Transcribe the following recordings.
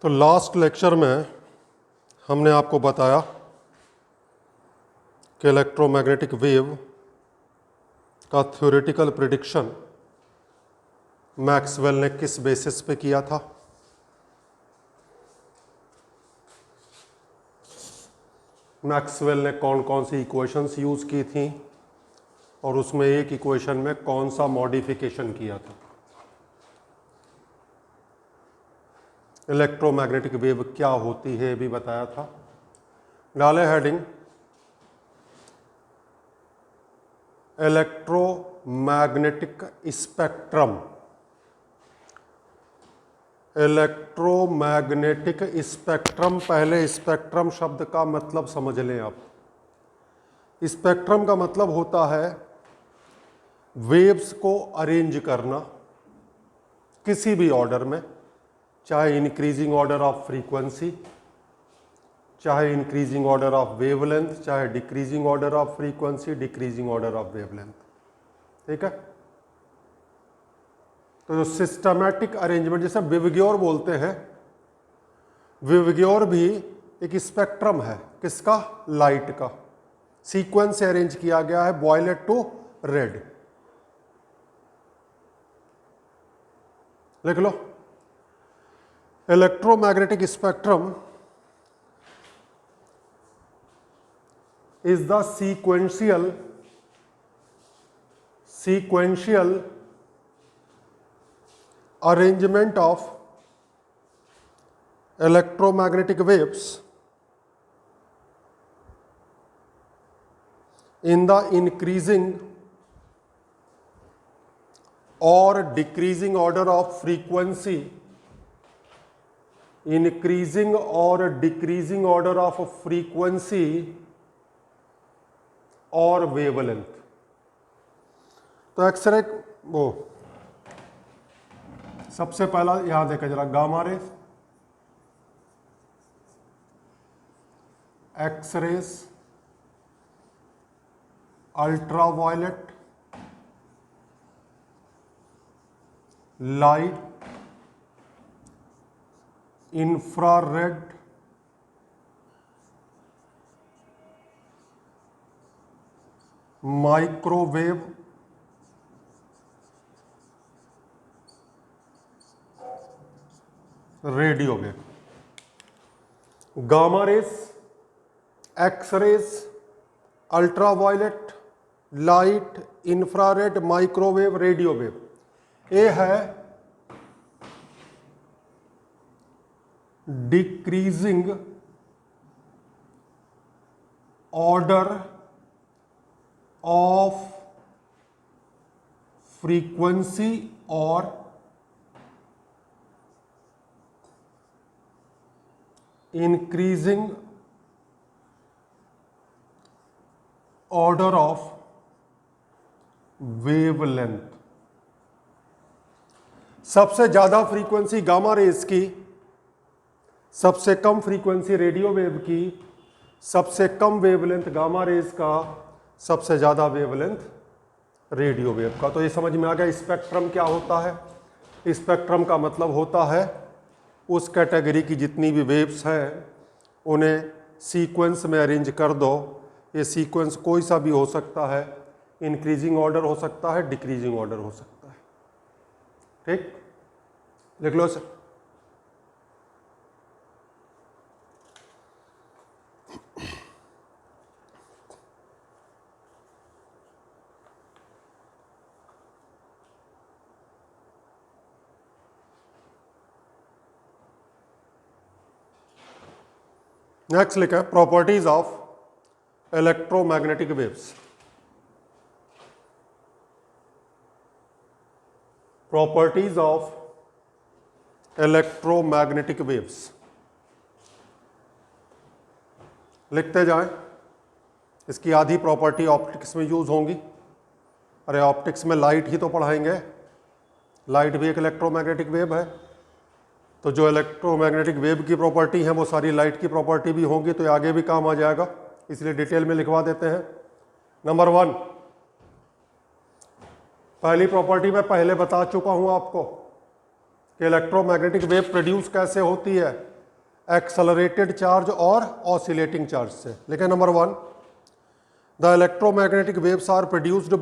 तो last lecture में हमने आपको बताया कि इलेक्ट्रोमैग्नेटिक वेव का थ्योरेटिकल प्रेडिक्शन मैक्सवेल ने किस बेसिस पे किया था। मैक्सवेल ने कौन कौन सी इक्वेशंस यूज़ की थी और उसमें एक इक्वेशन में कौन सा मॉडिफिकेशन किया था। इलेक्ट्रोमैग्नेटिक वेव क्या होती है भी बताया था। डाले heading electromagnetic spectrum. Electromagnetic spectrum, पहले स्पेक्ट्रम शब्द का मतलब समझ लें आप। स्पेक्ट्रम का मतलब होता है वेव्स को अरेंज करना किसी भी ऑर्डर में, चाहे इंक्रीजिंग ऑर्डर ऑफ फ्रीक्वेंसी, चाहे इंक्रीजिंग ऑर्डर ऑफ वेवलेंथ, चाहे decreasing order of frequency, decreasing order of wavelength. ठीक है। तो जो सिस्टमैटिक अरेंजमेंट, जैसे विवग्योर बोलते हैं, विवग्योर भी एक स्पेक्ट्रम है। किसका? लाइट का। सीक्वेंस से अरेंज किया गया है वॉयलेट टू रेड। लिख लो, electromagnetic spectrum is the sequential arrangement of electromagnetic waves in the increasing or decreasing order of frequency, increasing or decreasing order of frequency और वेवलेंथ। तो एक्सरे वो सबसे पहला यहां देखा जरा, gamma rays, X-rays, ultraviolet, light, infrared, microwave, radio wave. Gamma rays, X-rays, ultraviolet, light, infrared, microwave, radio wave. ये है डिक्रीजिंग ऑर्डर ऑफ फ्रीक्वेंसी और इंक्रीजिंग ऑर्डर ऑफ वेवलेंथ। सबसे ज्यादा फ्रीक्वेंसी गामा रेस की, सबसे कम फ्रीक्वेंसी रेडियो वेव की, सबसे कम wavelength gamma rays का, सबसे ज्यादा वेवलेंथ रेडियो वेव का। तो ये समझ में आ गया स्पेक्ट्रम क्या होता है। स्पेक्ट्रम का मतलब होता है उस कैटेगरी की जितनी भी वेव्स हैं उन्हें सीक्वेंस में अरेंज कर दो। ये सीक्वेंस कोई सा भी हो सकता है, इंक्रीजिंग ऑर्डर हो सकता है, डिक्रीजिंग ऑर्डर हो सकता है। ठीक, लिख लो सर। नेक्स्ट लिखा है properties of electromagnetic waves. Properties of electromagnetic waves लिखते जाएं। इसकी आधी प्रॉपर्टी ऑप्टिक्स में यूज होंगी। अरे ऑप्टिक्स में लाइट ही तो पढ़ाएंगे, लाइट भी एक इलेक्ट्रोमैग्नेटिक वेव है। तो जो इलेक्ट्रोमैग्नेटिक वेव की प्रॉपर्टी है वो सारी लाइट की प्रॉपर्टी भी होंगी, तो ये आगे भी काम आ जाएगा, इसलिए डिटेल में लिखवा देते हैं। नंबर 1, पहली प्रॉपर्टी मैं पहले बता चुका हूं आपको कि इलेक्ट्रोमैग्नेटिक वेव प्रोड्यूस कैसे होती है। एक्सेलरेटेड चार्ज और ऑसिलेटिंग चार्ज से। लिखें number 1, the electromagnetic waves are produced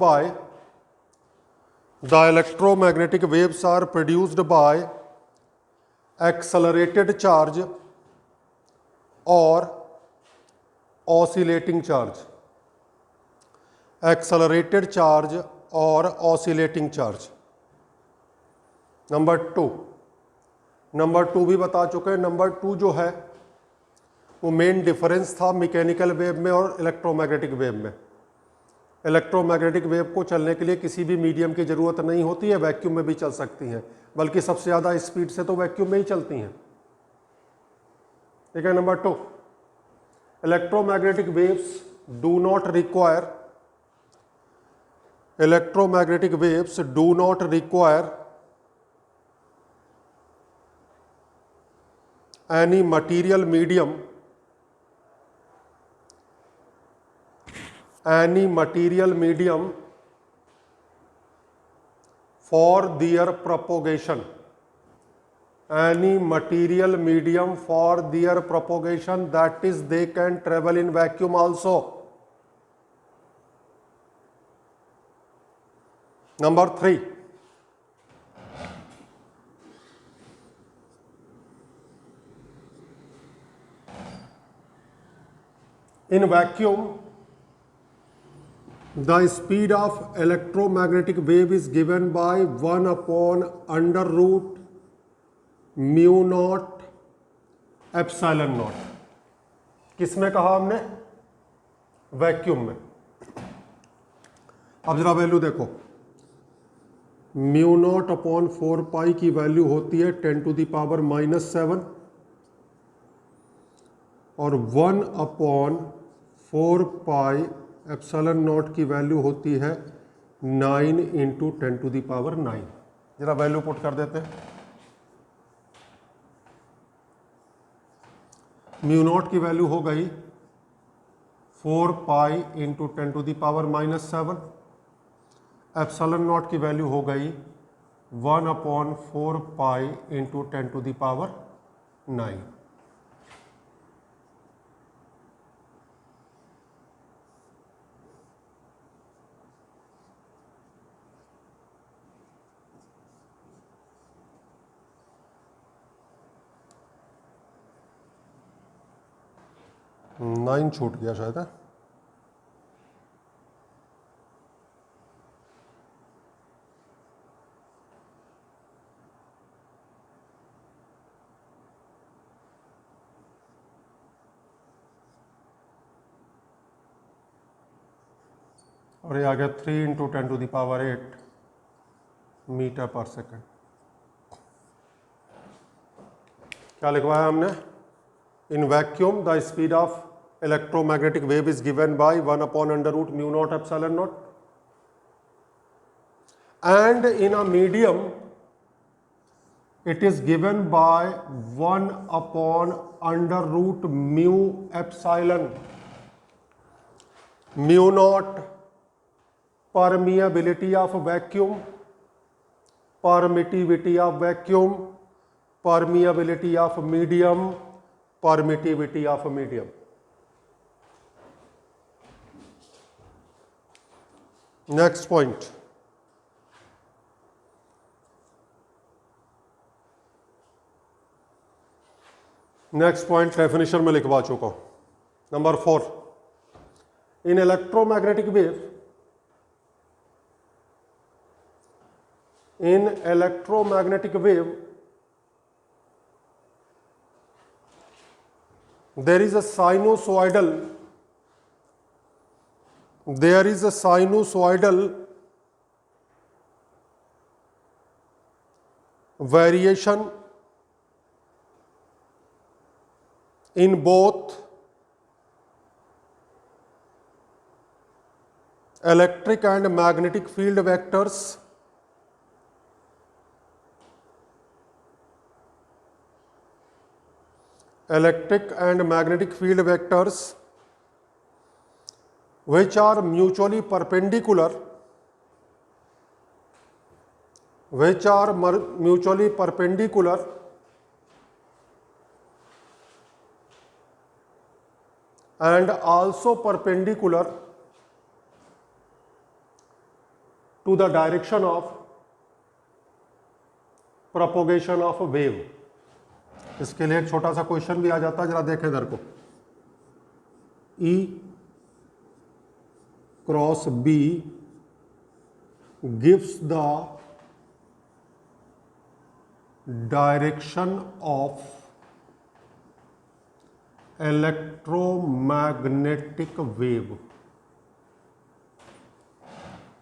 by accelerated charge और ऑसिलेटिंग चार्ज। एक्सेलरेटेड चार्ज और ऑसिलेटिंग चार्ज। नंबर 2 भी बता चुके हैं। नंबर 2 जो है वो मेन डिफरेंस था मैकेनिकल वेव में और इलेक्ट्रोमैग्नेटिक वेव में। इलेक्ट्रोमैग्नेटिक वेव को चलने के लिए किसी भी मीडियम की ज़रूरत नहीं होती है, वैक्यूम में भी चल सकती हैं, बल्कि सबसे ज़्यादा स्पीड से तो वैक्यूम में ही चलती हैं। ठीक है। Number 2, electromagnetic waves do not require any material medium for their propagation. That is, they can travel in vacuum also. Number 3, in vacuum, the speed of electromagnetic wave is given by 1 upon under root mu naught epsilon naught। किसमें कहा हमने? Vacuum में। अब जरा value देखो, mu naught upon 4 पाई की value होती है 10⁻⁻⁷ और 1 अपॉन 4 पाई एप्सिलॉन नॉट की वैल्यू होती है 9 इंटू 10⁹। जरा वैल्यू पुट कर देते हैं। म्यू नॉट की वैल्यू हो गई 4 पाई इंटू 10⁻⁻⁷। एप्सिलॉन नॉट की वैल्यू हो गई 1 अपॉन 4 पाई इंटू 10⁹। नाइन छूट गया शायद है। और ये आ गया 3 इंटू 10⁸ मीटर पर सेकेंड। क्या लिखवाया हमने? In vacuum the speed of electromagnetic wave is given by 1 upon under root mu naught epsilon naught, and in a medium it is given by 1 upon under root mu epsilon। mu naught permeability of vacuum, permittivity of vacuum, permeability of medium, permittivity of medium। Next point, definition में लिखवा चुका हूं। Number 4, in electromagnetic wave there is a sinusoidal variation in both electric and magnetic field vectors which are mutually perpendicular and also perpendicular to the direction of propagation of wave। इसके लिए एक छोटा सा question भी आ जाता है, जरा देखें इधर को। E cross B gives the direction of electromagnetic wave।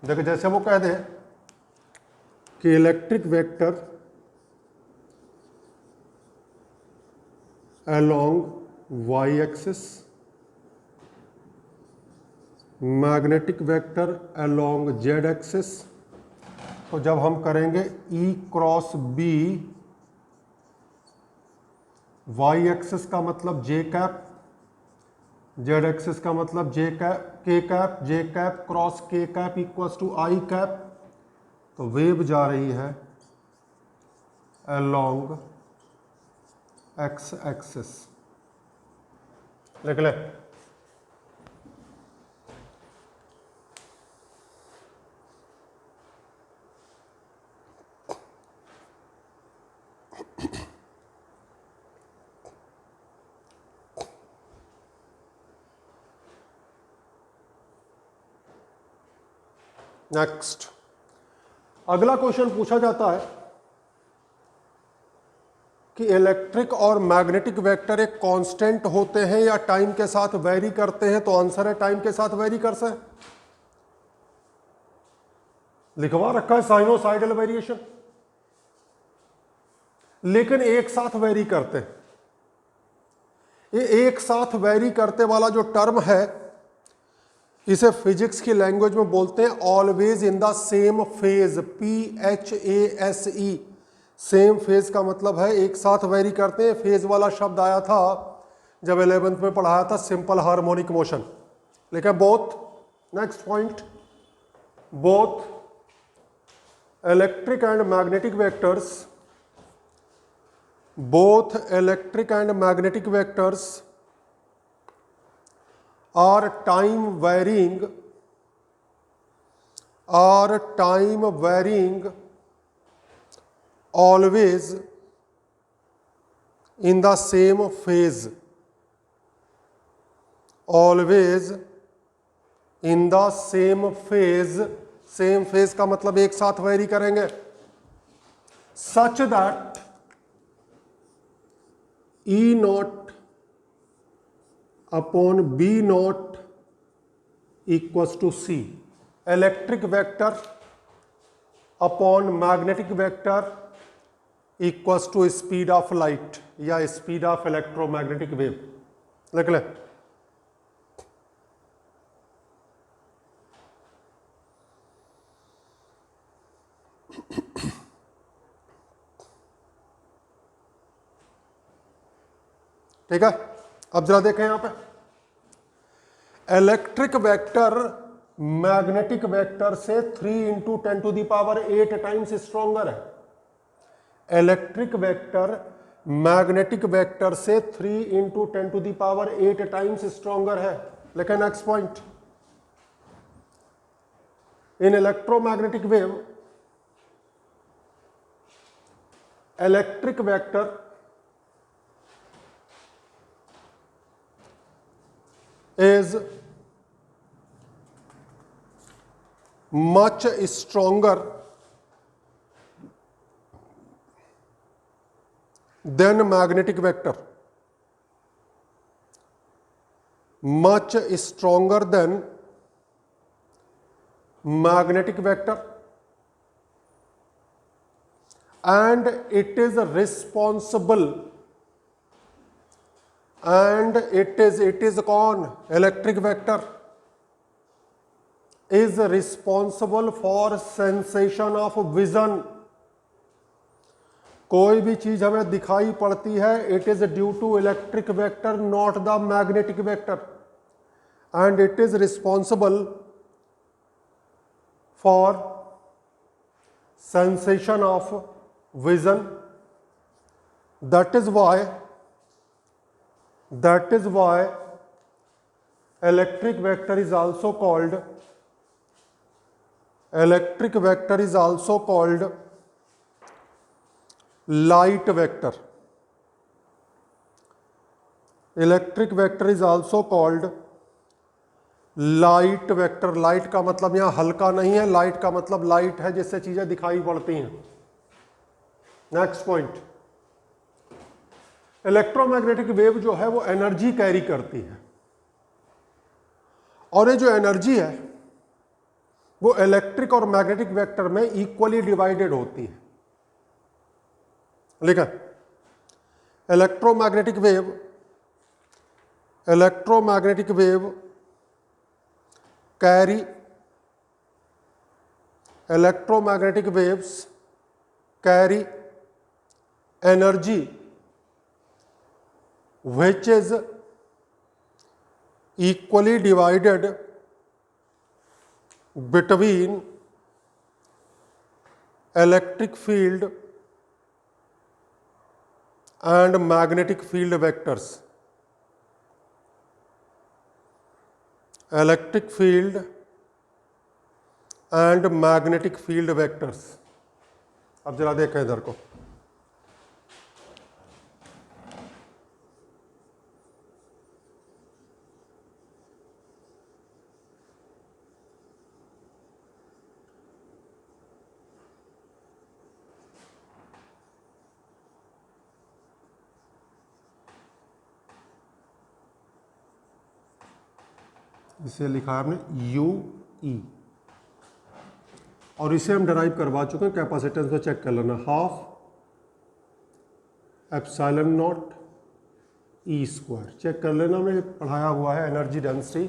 देखो जैसे वो कह दे कि electric vector along Y axis, magnetic vector along Z axis. तो जब हम करेंगे E cross B, Y axis का मतलब जे कैप, जेड एक्सिस का मतलब J cap K cap, J cap cross K cap equals to I cap. तो wave जा रही है अलोंग एक्स एक्सिस। लिख ले। नेक्स्ट, अगला क्वेश्चन पूछा जाता है कि इलेक्ट्रिक और मैग्नेटिक वेक्टर एक कांस्टेंट होते हैं या टाइम के साथ वेरी करते हैं। तो आंसर है टाइम के साथ वेरी कर सकते। लिखवा रखा है साइनोसाइडल वेरिएशन, लेकिन एक साथ वेरी करते हैं। ये एक साथ वेरी करते वाला जो टर्म है, इसे फिजिक्स की लैंग्वेज में बोलते हैं always in the same phase, PHASE। Same phase का मतलब है एक साथ वेरी करते हैं। फेज वाला शब्द आया था जब 11th में पढ़ाया था सिंपल हार्मोनिक मोशन। लेकिन both, next point, both electric and magnetic vectors, both electric and magnetic vectors are time varying always in the same phase, always in the same phase। Same phase का मतलब एक साथ very करेंगे। such that E naught upon B naught equals to C। Electric vector upon magnetic vector equals to speed of light या speed of electromagnetic wave. लिख ले। ठीक है, अब जरा देखें यहां पे, इलेक्ट्रिक वेक्टर मैग्नेटिक वेक्टर से 3 × 10⁸ टाइम्स स्ट्रॉन्गर है। इलेक्ट्रिक वेक्टर मैग्नेटिक वेक्टर से 3 × 10⁸ टाइम्स स्ट्रॉन्गर है। लेकिन next point, in electromagnetic wave electric vector is much stronger than magnetic vector, much stronger than magnetic vector, and it is responsible, and it is कौन, electric vector is responsible for sensation of vision। कोई भी चीज हमें दिखाई पड़ती है, it is due to electric vector, not the magnetic vector, and it is responsible for sensation of vision। that is why electric vector is also called light vector. Electric vector is also called light vector. Light का मतलब यहां हल्का नहीं है, light का मतलब light है जिससे चीजें दिखाई पड़ती हैं. नेक्स्ट पॉइंट, इलेक्ट्रोमैग्नेटिक वेव जो है वो एनर्जी कैरी करती है, और ये जो एनर्जी है वो इलेक्ट्रिक और मैग्नेटिक वेक्टर में इक्वली डिवाइडेड होती है. लिखा electromagnetic wave carry electromagnetic waves carry energy which is equally divided between electric field and magnetic field vectors. Electric field and magnetic field vectors. अब जरा देखें इधर को. इसे लिखा है हमने यू ई, और इसे हम डराइव करवा चुके हैं. कैपेसिटेंस को चेक कर लेना, ½ epsilon not E square. Check कर लेना, हमने पढ़ाया हुआ है एनर्जी डेंसिटी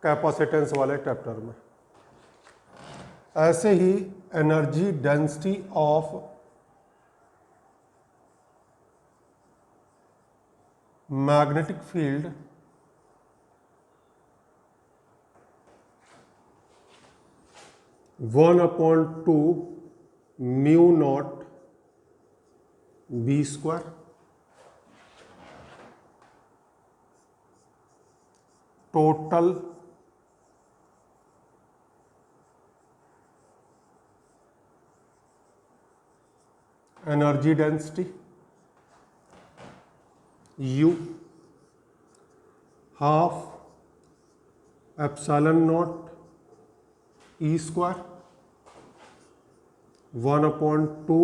कैपेसिटेंस वाले चैप्टर में. ऐसे ही energy density of magnetic field 1/2 mu nought B square. Total energy density U ½ epsilon not E square 1/2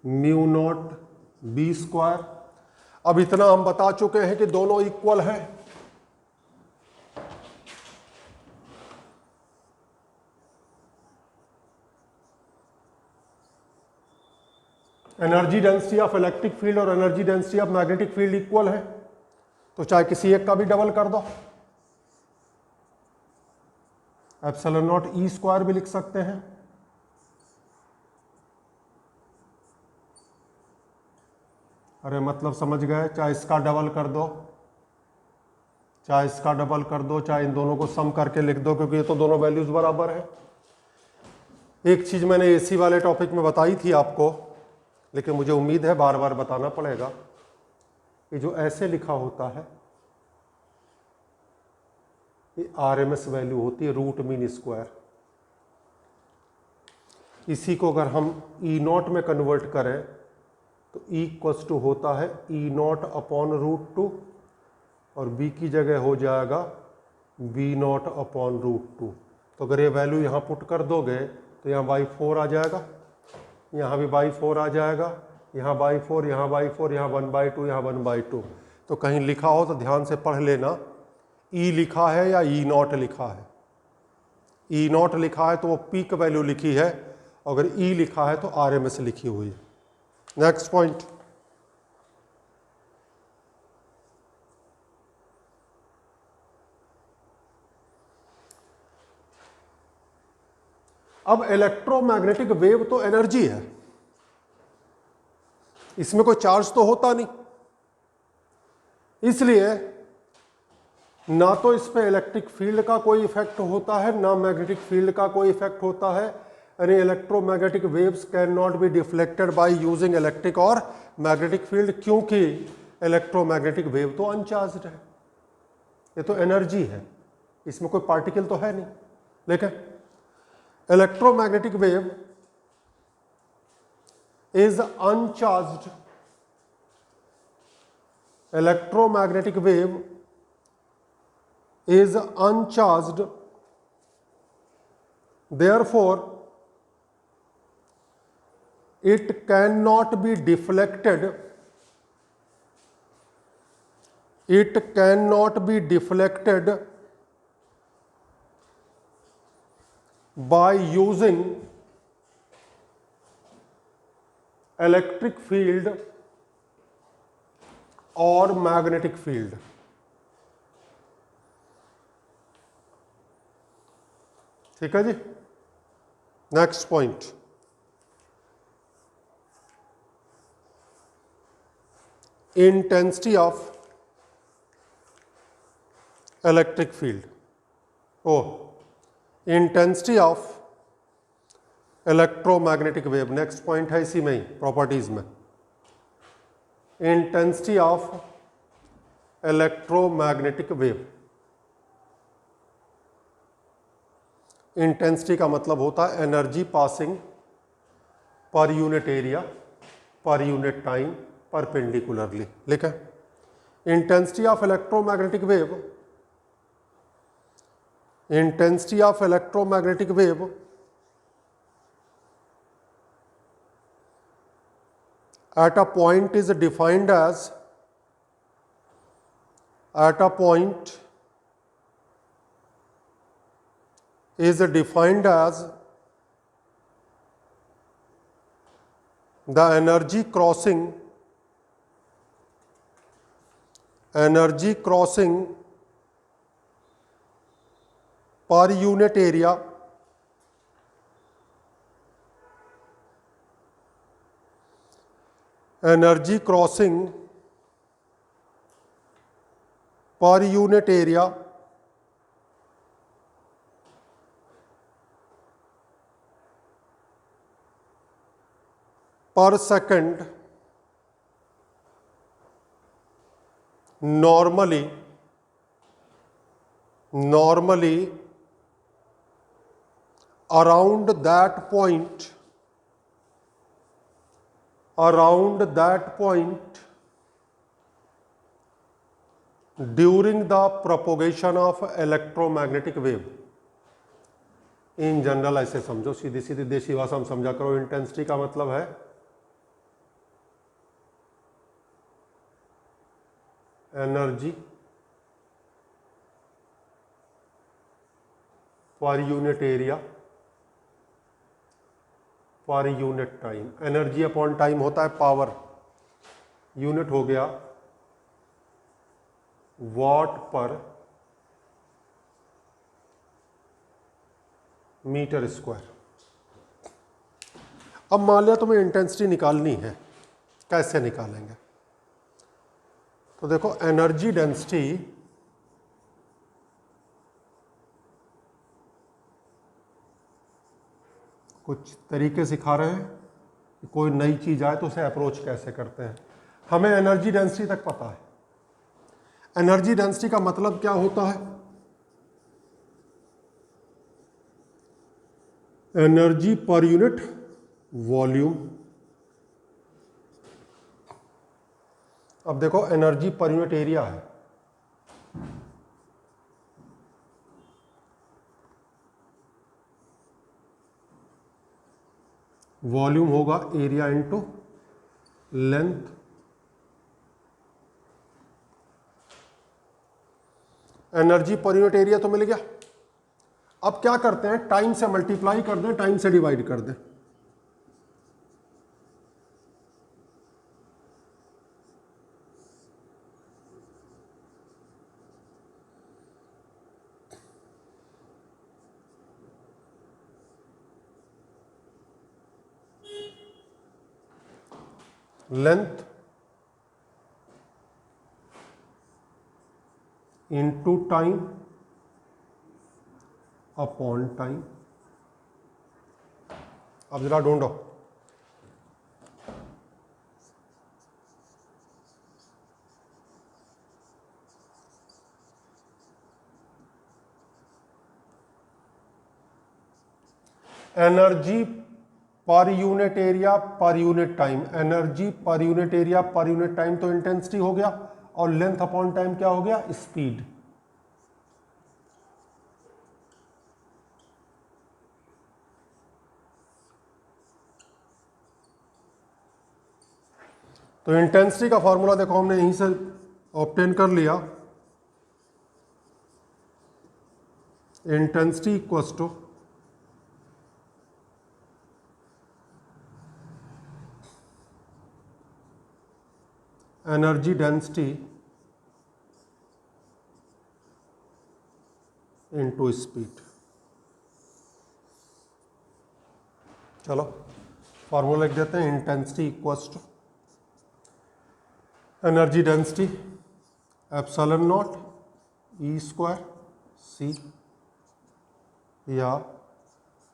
mu nought B square. अब इतना हम बता चुके हैं कि दोनों इक्वल हैं. Energy density of electric field और energy density of magnetic field equal है, तो चाहे किसी एक का भी डबल कर दो. एप्सिलॉन नॉट ई स्क्वायर भी लिख सकते हैं. अरे मतलब समझ गए, चाहे इसका डबल कर दो, चाहे इसका डबल कर दो, चाहे इन दोनों को सम करके लिख दो, क्योंकि ये तो दोनों वैल्यूज बराबर है. एक चीज मैंने एसी वाले टॉपिक में बताई थी आपको, लेकिन मुझे उम्मीद है बार बार बताना पड़ेगा. ये जो ऐसे लिखा होता है ये आरएमएस वैल्यू होती है, रूट मीन स्क्वायर. इसी को अगर हम ई नॉट में कन्वर्ट करें तो ई इक्वल्स टू होता है ई नॉट अपॉन √2, और बी की जगह हो जाएगा बी नॉट अपॉन √2. तो अगर ये वैल्यू यहाँ पुट कर दोगे तो यहाँ बाई 4 आ जाएगा, यहाँ भी बाई 4 आ जाएगा, यहाँ बाई 4, यहाँ बाई 4, यहाँ 1/2, यहाँ 1/2. तो कहीं लिखा हो तो ध्यान से पढ़ लेना, ई लिखा है या ई नॉट लिखा है. ई नॉट लिखा है तो वो पीक वैल्यू लिखी है, अगर ई लिखा है तो आरएमएस लिखी हुई है. नेक्स्ट पॉइंट, अब इलेक्ट्रोमैग्नेटिक वेव तो एनर्जी है, इसमें कोई चार्ज तो होता नहीं, इसलिए ना तो इस पे इलेक्ट्रिक फील्ड का कोई इफेक्ट होता है, ना मैग्नेटिक फील्ड का कोई इफेक्ट होता है. यानी electromagnetic waves can not be deflected by using electric और मैग्नेटिक फील्ड, क्योंकि इलेक्ट्रोमैग्नेटिक वेव तो अनचार्ज्ड है. ये तो एनर्जी है, इसमें कोई पार्टिकल तो है नहीं। लेकिन electromagnetic wave is uncharged, electromagnetic wave is uncharged, therefore it cannot be deflected, it cannot be deflected by using electric field or magnetic field। ठीक है जी। Next point, intensity of electric field, ओ intensity of electromagnetic wave, next point है इसी में ही, properties में। Intensity of electromagnetic wave, intensity का मतलब होता है energy passing per unit area per unit time perpendicularly. लिखा intensity of electromagnetic wave, intensity of electromagnetic wave at a point is defined as, at a point is defined as the energy crossing per unit area energy crossing per unit area per second normally around that point during the propagation of electromagnetic wave। In general ऐसे समझो, सीधी सीधी देशी भाषा में समझा करो। Intensity का मतलब है एनर्जी पर unit area per unit time. Energy upon time होता है पावर, यूनिट हो गया वॉट पर मीटर स्क्वायर। अब मान लिया तुम्हें इंटेंसिटी निकालनी है, कैसे निकालेंगे? तो देखो एनर्जी डेंसिटी कुछ तरीके सिखा रहे हैं कि कोई नई चीज आए तो उसे अप्रोच कैसे करते हैं। हमें एनर्जी डेंसिटी तक पता है। एनर्जी डेंसिटी का मतलब क्या होता है? Energy per unit volume. अब देखो एनर्जी पर यूनिट एरिया है, वॉल्यूम होगा एरिया इनटू लेंथ। एनर्जी पर यूनिट एरिया तो मिल गया। अब क्या करते हैं, टाइम से मल्टीप्लाई कर दें, टाइम से डिवाइड कर दें। Length into time upon time. अब जरा ढूंढो, एनर्जी पर unit area per unit time, energy पर unit area per unit time तो इंटेंसिटी हो गया, और लेंथ अपॉन टाइम क्या हो गया, स्पीड। तो इंटेंसिटी का फॉर्मूला देखो हमने यहीं से ऑब्टेन कर लिया, intensity equals to energy density into speed. चलो फॉर्मूला लिख देते हैं, intensity equals to energy density epsilon not E square C, या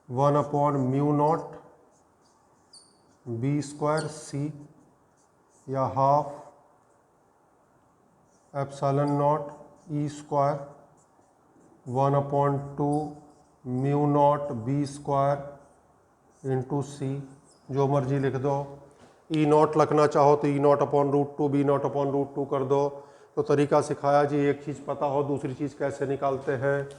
1/μ0 बी स्क्वायर सी, या half epsilon not E square 1/2 B square into C, जो मर्जी लिख दो। ई नॉट लिखना चाहो तो E0/√2 B0/√2 कर दो। तो तरीका सिखाया जी, एक चीज़ पता हो दूसरी चीज़ कैसे निकालते हैं।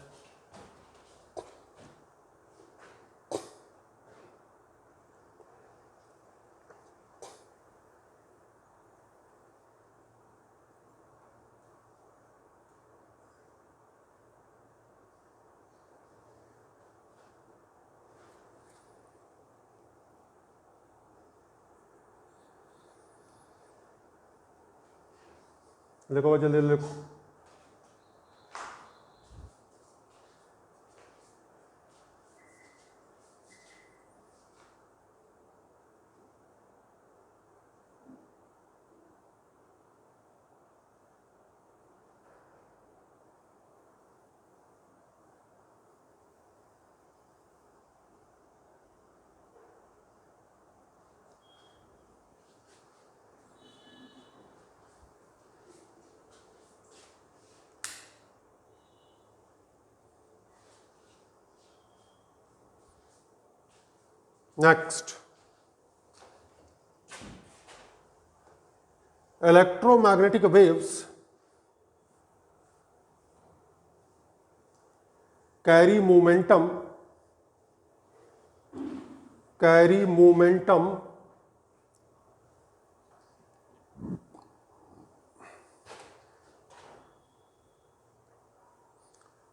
लिखो जल्दी लिखो। Next, electromagnetic waves carry momentum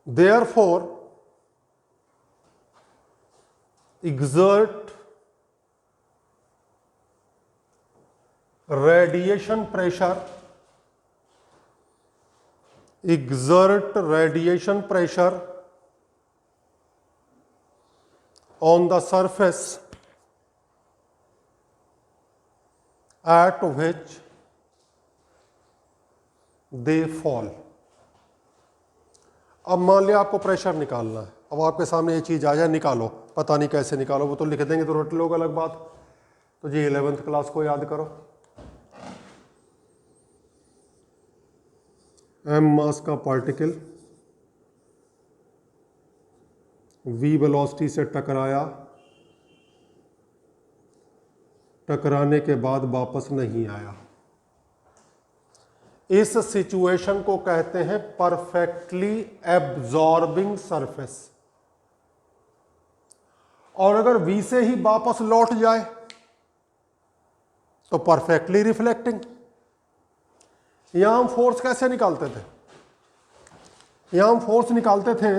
therefore exert radiation pressure on the surface at which they fall। अब मान लिया आपको प्रेशर निकालना है, अब आपके सामने ये चीज़ आ जाए, निकालो, पता नहीं कैसे निकालो, वो तो लिख देंगे तो रट लोग, अलग बात। तो जी 11th क्लास को याद करो, m मास का पार्टिकल v वेलोसिटी से टकराया, टकराने के बाद वापस नहीं आया। इस सिचुएशन को कहते हैं परफेक्टली एब्जॉर्बिंग सरफेस। और अगर v से ही वापस लौट जाए तो परफेक्टली रिफ्लेक्टिंग। यहां हम फोर्स कैसे निकालते थे, यहां हम फोर्स निकालते थे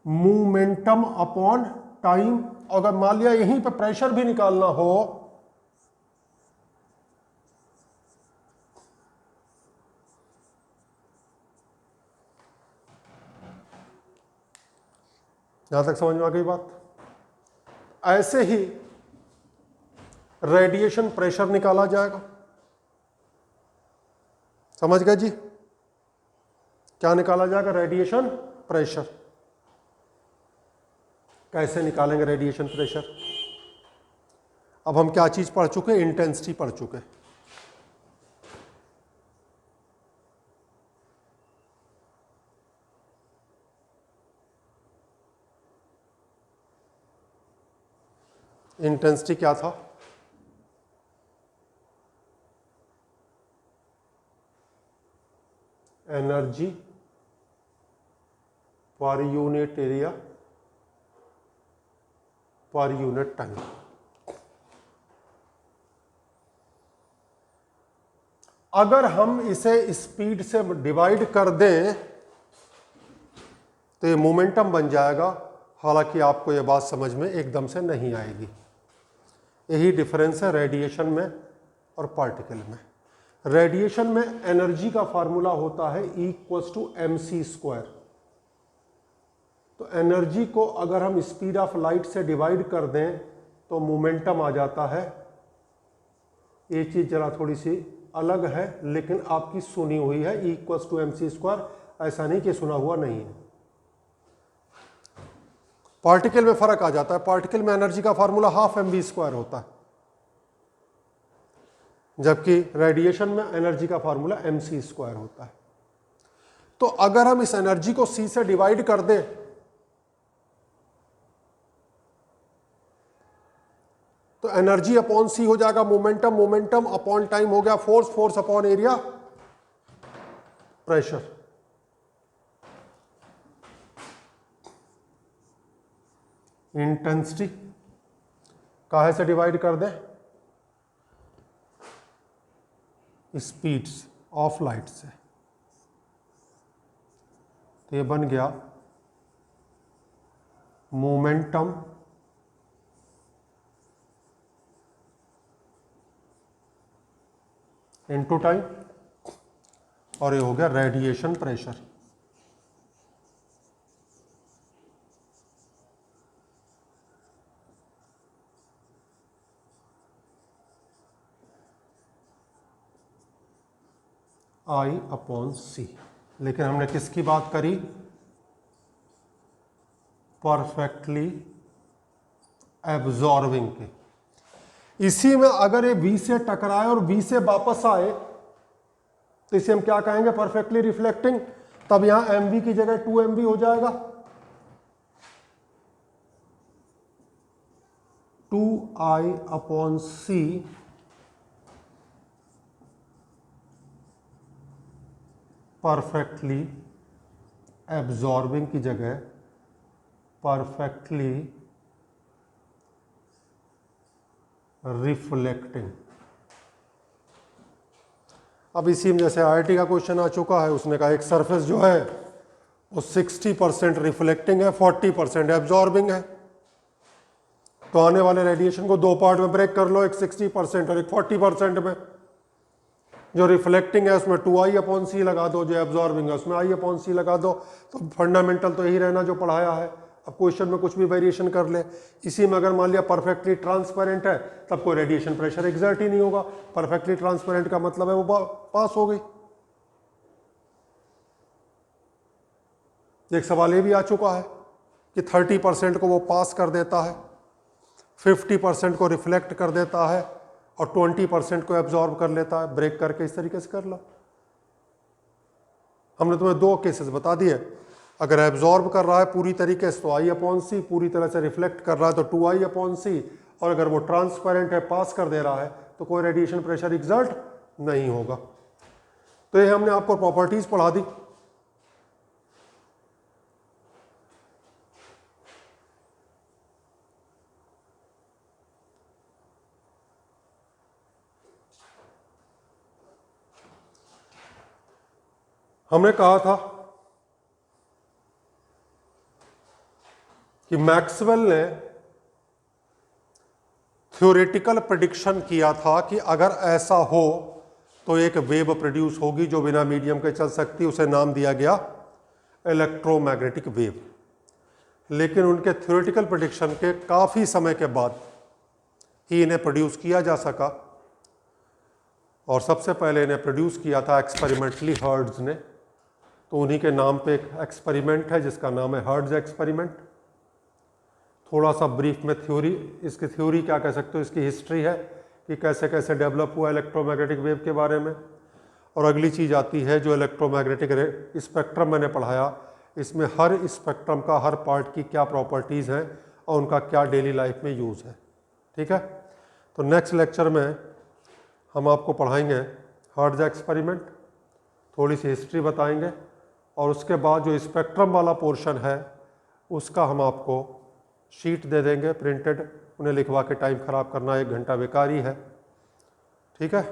मोमेंटम अपॉन टाइम। अगर मान लिया यहीं पे प्रेशर भी निकालना हो यहां तक समझ में आ गई बात। ऐसे ही रेडिएशन प्रेशर निकाला जाएगा। समझ गए जी, क्या निकाला जाएगा, रेडिएशन प्रेशर। कैसे निकालेंगे रेडिएशन प्रेशर? अब हम क्या चीज पढ़ चुके, इंटेंसिटी पढ़ चुके। इंटेंसिटी क्या था? एनर्जी पर unit area per unit time. अगर हम इसे स्पीड से डिवाइड कर दें तो ये मोमेंटम बन जाएगा, हालांकि आपको ये बात समझ में एकदम से नहीं आएगी। यही डिफरेंस है रेडिएशन में और पार्टिकल में। रेडिएशन में एनर्जी का फार्मूला होता है E=mc²। तो एनर्जी को अगर हम स्पीड ऑफ लाइट से डिवाइड कर दें तो मोमेंटम आ जाता है। ये चीज जरा थोड़ी सी अलग है, लेकिन आपकी सुनी हुई है E=mc², ऐसा नहीं कि सुना हुआ नहीं है। पार्टिकल में फर्क आ जाता है। पार्टिकल में एनर्जी का फार्मूला 12mv² होता है, जबकि रेडिएशन में एनर्जी का फार्मूला mc² होता है। तो अगर हम इस एनर्जी को c से डिवाइड कर दें तो एनर्जी अपॉन c हो जाएगा मोमेंटम, मोमेंटम अपॉन टाइम हो गया force, force upon area pressure. Intensity काहे से डिवाइड कर दें? स्पीड्स ऑफ लाइट से। तो ये बन गया मोमेंटम इनटू टाइम, और ये हो गया रेडिएशन प्रेशर। I/c। लेकिन हमने किसकी बात करी? परफेक्टली एब्जॉर्बिंग के। इसी में अगर ये V से टकराए और V से वापस आए तो इसे हम क्या कहेंगे? Perfectly reflecting. तब यहां mv की जगह 2mv हो जाएगा। 2I/c परफेक्टली एब्जॉर्बिंग की जगह परफेक्टली रिफ्लेक्टिंग। अब इसी में जैसे IIT का क्वेश्चन आ चुका है, उसने कहा एक सरफेस जो है वो 60% रिफ्लेक्टिंग है, 40% एब्जॉर्बिंग है। तो आने वाले रेडिएशन को दो पार्ट में ब्रेक कर लो, एक 60% और एक 40% में। जो रिफ्लेक्टिंग है उसमें 2I/c लगा दो, जो एब्जॉर्बिंग है उसमें I/c लगा दो। तो फंडामेंटल तो यही रहना जो पढ़ाया है। अब क्वेश्चन में कुछ भी वेरिएशन कर ले। इसी में अगर मान लिया परफेक्टली ट्रांसपेरेंट है तब कोई रेडिएशन प्रेशर एग्जर्ट ही नहीं होगा। परफेक्टली ट्रांसपेरेंट का मतलब है वो पास हो गई। एक सवाल ये भी आ चुका है कि 30% को वो पास कर देता है, 50% को रिफ्लेक्ट कर देता है और 20% को एब्जॉर्ब कर लेता है। ब्रेक करके इस तरीके से कर लो। हमने तुम्हें दो केसेस बता दिए। अगर एब्जॉर्ब कर रहा है पूरी तरीके से तो I/c, पूरी तरह से रिफ्लेक्ट कर रहा है तो 2I/c, और अगर वो ट्रांसपेरेंट है, पास कर दे रहा है, तो कोई रेडिएशन प्रेशर एग्जर्ट नहीं होगा। तो ये हमने आपको प्रॉपर्टीज पढ़ा दी। हमने कहा था कि मैक्सवेल ने थ्योरेटिकल प्रेडिक्शन किया था कि अगर ऐसा हो तो एक वेव प्रोड्यूस होगी जो बिना मीडियम के चल सकती। उसे नाम दिया गया इलेक्ट्रोमैग्नेटिक वेव। लेकिन उनके थ्योरेटिकल प्रेडिक्शन के काफ़ी समय के बाद ही इन्हें प्रोड्यूस किया जा सका, और सबसे पहले इन्हें प्रोड्यूस किया था एक्सपेरिमेंटली हर्ट्ज ने। तो उन्हीं के नाम पे एक एक्सपेरिमेंट है जिसका नाम है हर्ट्ज एक्सपेरिमेंट। थोड़ा सा ब्रीफ में थ्योरी, इसकी थ्योरी क्या कह सकते हो, इसकी हिस्ट्री है कि कैसे कैसे डेवलप हुआ इलेक्ट्रोमैग्नेटिक वेव के बारे में। और अगली चीज़ आती है जो इलेक्ट्रोमैग्नेटिक स्पेक्ट्रम मैंने पढ़ाया, इसमें हर स्पेक्ट्रम का हर पार्ट की क्या प्रॉपर्टीज़ हैं और उनका क्या डेली लाइफ में यूज़ है। ठीक है। तो नेक्स्ट लेक्चर में हम आपको पढ़ाएंगे हर्ट्ज एक्सपेरिमेंट, थोड़ी सी हिस्ट्री बताएंगे, और उसके बाद जो स्पेक्ट्रम वाला पोर्शन है उसका हम आपको शीट दे देंगे प्रिंटेड, उन्हें लिखवा के टाइम ख़राब करना 1 घंटा बेकार ही है। ठीक है।